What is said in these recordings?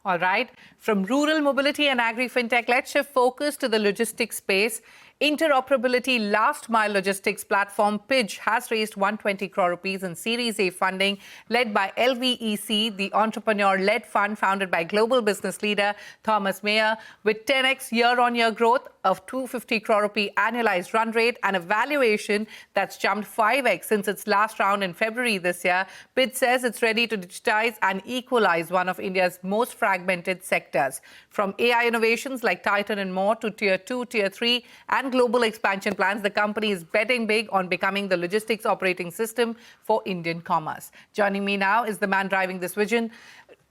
All right. From rural mobility and agri-fintech, let's shift focus to the logistics space. Interoperability last mile logistics platform Pidge has raised 120 crore rupees in Series A funding led by LVEC, the entrepreneur-led fund founded by global business leader Thomas Mayer, with 10x year-on-year growth of 250 crore rupee annualized run rate and a valuation that's jumped 5x since its last round in February this year. Pidge says it's ready to digitize and equalize one of India's most fragmented sectors. From AI innovations like Titan and more to Tier 2, Tier 3 and global expansion plans, the company is betting big on becoming the logistics operating system for Indian commerce. Joining me now is the man driving this vision,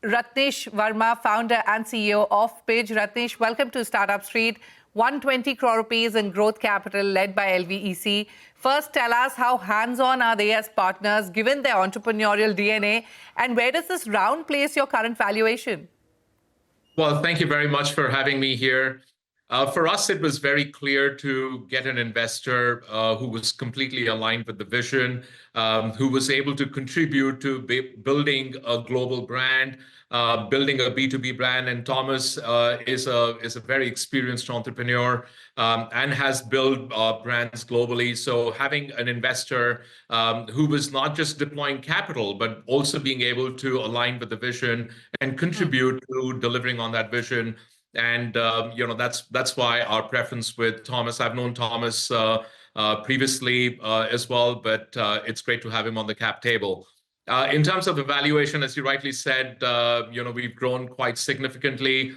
Ratnesh Verma, founder and CEO of Pidge. Ratnesh, welcome to Startup Street. 120 crore rupees in growth capital led by LVEC. First, tell us how hands-on are they as partners given their entrepreneurial DNA, and where does this round place your current valuation? Well, thank you very much for having me here. For us, it was very clear to get an investor who was completely aligned with the vision, who was able to contribute to building a global brand, building a B2B brand. And Thomas is a very experienced entrepreneur and has built brands globally. So having an investor who was not just deploying capital, but also being able to align with the vision and contribute to delivering on that vision. And that's why our preference with Thomas. I've known Thomas previously as well, but it's great to have him on the cap table. In terms of evaluation, as you rightly said, we've grown quite significantly.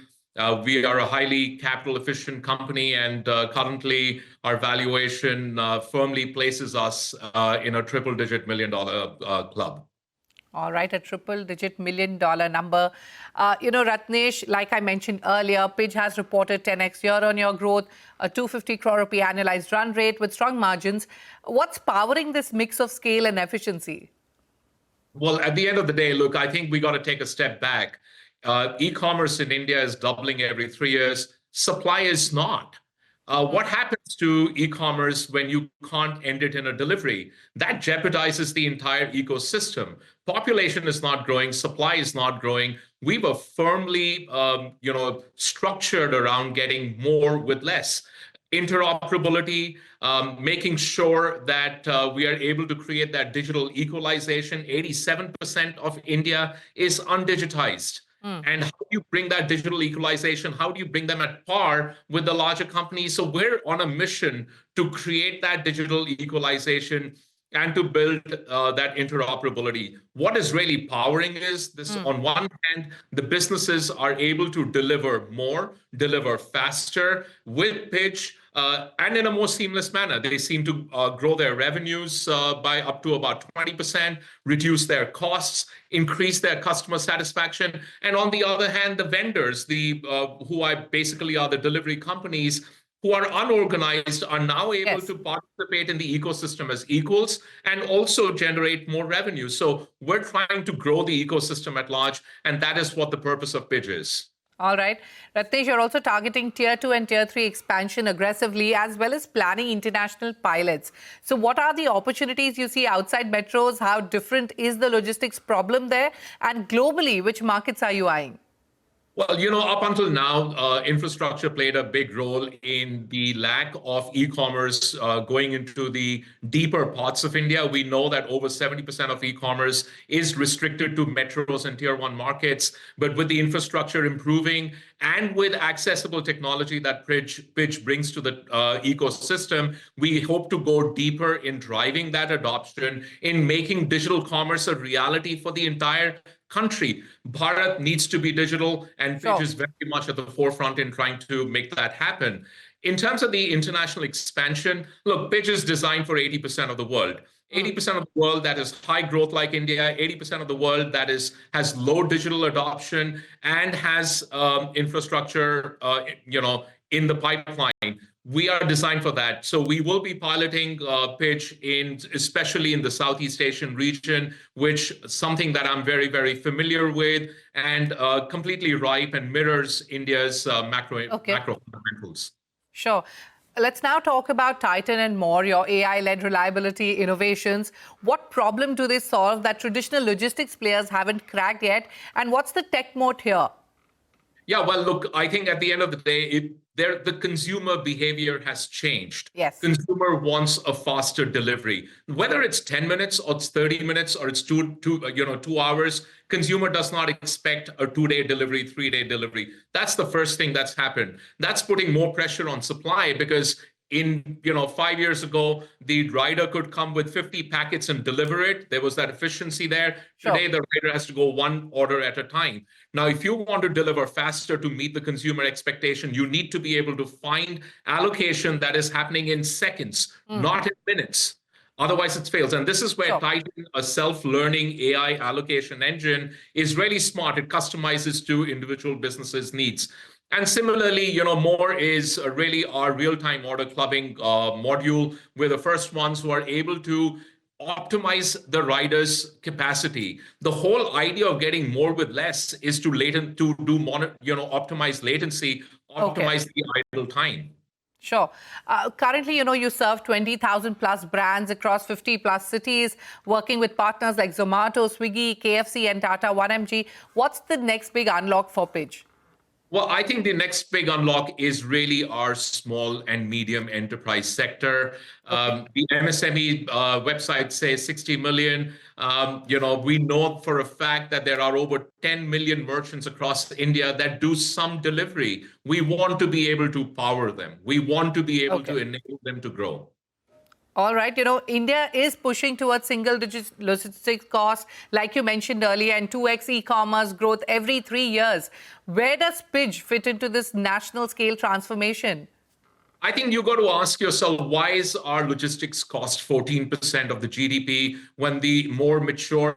We are a highly capital efficient company, and currently our valuation firmly places us in a triple-digit $1 million club. All right, a triple-digit $1 million number. Ratnesh, like I mentioned earlier, Pidge has reported 10x year-on-year growth, a 250 crore rupee annualized run rate with strong margins. What's powering this mix of scale and efficiency? Well, at the end of the day, look, I think we got to take a step back. E-commerce in India is doubling every 3 years. Supply is not. What happens to e-commerce when you can't end it in a delivery? That jeopardizes the entire ecosystem. Population is not growing, supply is not growing. We were firmly, structured around getting more with less. Interoperability, making sure that we are able to create that digital equalization. 87% of India is undigitized. And how do you bring that digital equalization? How do you bring them at par with the larger companies? So we're on a mission to create that digital equalization and to build that interoperability. What is really powering is this: on one hand, the businesses are able to deliver more, deliver faster with Pidge, and in a more seamless manner. They seem to grow their revenues by up to about 20%, reduce their costs, increase their customer satisfaction. And on the other hand, the vendors, who basically are the delivery companies, who are unorganized, are now able to participate in the ecosystem as equals and also generate more revenue. So we're trying to grow the ecosystem at large, and that is what the purpose of Pidge is. All right. Ratnesh, you're also targeting Tier 2 and Tier 3 expansion aggressively, as well as planning international pilots. So what are the opportunities you see outside metros? How different is the logistics problem there? And globally, which markets are you eyeing? Well, up until now, infrastructure played a big role in the lack of e-commerce going into the deeper parts of India. We know that over 70% of e-commerce is restricted to metros and Tier 1 markets. But with the infrastructure improving and with accessible technology that Pidge brings to the ecosystem, we hope to go deeper in driving that adoption, in making digital commerce a reality for the entire country. Bharat needs to be digital, and Pidge is very much at the forefront in trying to make that happen. In terms of the international expansion, look, Pidge is designed for 80% of the world. 80% of the world that is high growth like India, 80% of the world that has low digital adoption and has infrastructure, in the pipeline. We are designed for that. So we will be piloting Pidge especially in the Southeast Asian region, which is something that I'm very, very familiar with and completely ripe and mirrors India's macro fundamentals. Sure. Let's now talk about Titan and more, your AI-led reliability innovations. What problem do they solve that traditional logistics players haven't cracked yet? And what's the tech moat here? Yeah, well, look, I think at the end of the day, the consumer behavior has changed. Yes. Consumer wants a faster delivery, whether it's 10 minutes or it's 30 minutes or it's 2 hours. Consumer does not expect a 2-day delivery, 3-day delivery. That's the first thing that's happened. That's putting more pressure on supply because 5 years ago, the rider could come with 50 packets and deliver it. There was that efficiency there. Sure. Today, the rider has to go one order at a time. Now, if you want to deliver faster to meet the consumer expectation, you need to be able to find allocation that is happening in seconds, not in minutes. Otherwise, it fails. And this is where Sure. Titan, a self-learning AI allocation engine, is really smart. It customizes to individual businesses' needs. And similarly, more is really our real-time order clubbing module. We're the first ones who are able to optimize the rider's capacity. The whole idea of getting more with less is to optimize latency, optimize the idle time. Sure. Currently, you serve 20,000 plus brands across 50 plus cities, working with partners like Zomato, Swiggy, KFC, and Tata 1MG. What's the next big unlock for Pidge? Well, I think the next big unlock is really our small and medium enterprise sector. The MSME website says 60 million. We know for a fact that there are over 10 million merchants across India that do some delivery. We want to be able to power them. We want to be able to enable them to grow. All right. India is pushing towards single-digit logistics costs, like you mentioned earlier, and 2x e-commerce growth every 3 years. Where does Pidge fit into this national scale transformation? I think you got to ask yourself, why is our logistics cost 14% of the GDP when the more mature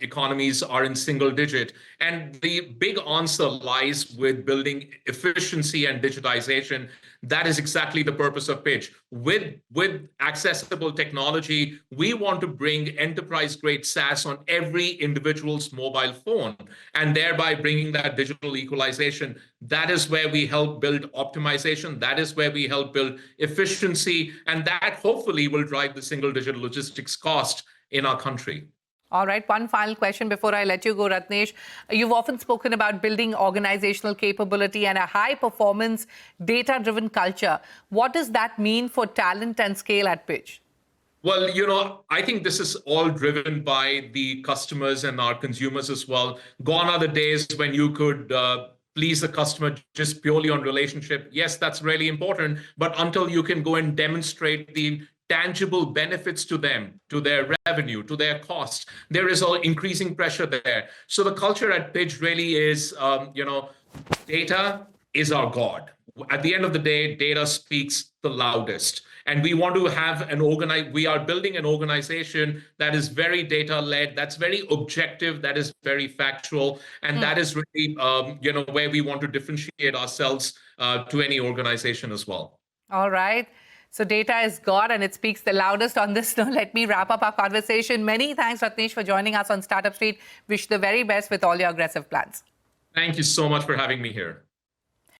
economies are in single digit? And the big answer lies with building efficiency and digitization. That is exactly the purpose of Pidge. With accessible technology, we want to bring enterprise-grade SaaS on every individual's mobile phone, and thereby bringing that digital equalization. That is where we help build optimization. That is where we help build efficiency, and that hopefully will drive the single-digit logistics cost in our country. All right, one final question before I let you go, Ratnesh. You've often spoken about building organizational capability and a high-performance, data-driven culture. What does that mean for talent and scale at Pidge? Well, I think this is all driven by the customers and our consumers as well. Gone are the days when you could please the customer just purely on relationship. Yes, that's really important, but until you can go and demonstrate the tangible benefits to them, to their revenue, to their cost, there is an increasing pressure there. So the culture at Pidge really is, data is our God. At the end of the day, data speaks the loudest. And we want to have we are building an organization that is very data-led, that's very objective, that is very factual. And that is really, where we want to differentiate ourselves to any organization as well. All right. So data is God and it speaks the loudest. On this note, let me wrap up our conversation. Many thanks, Ratnesh, for joining us on Startup Street. Wish the very best with all your aggressive plans. Thank you so much for having me here.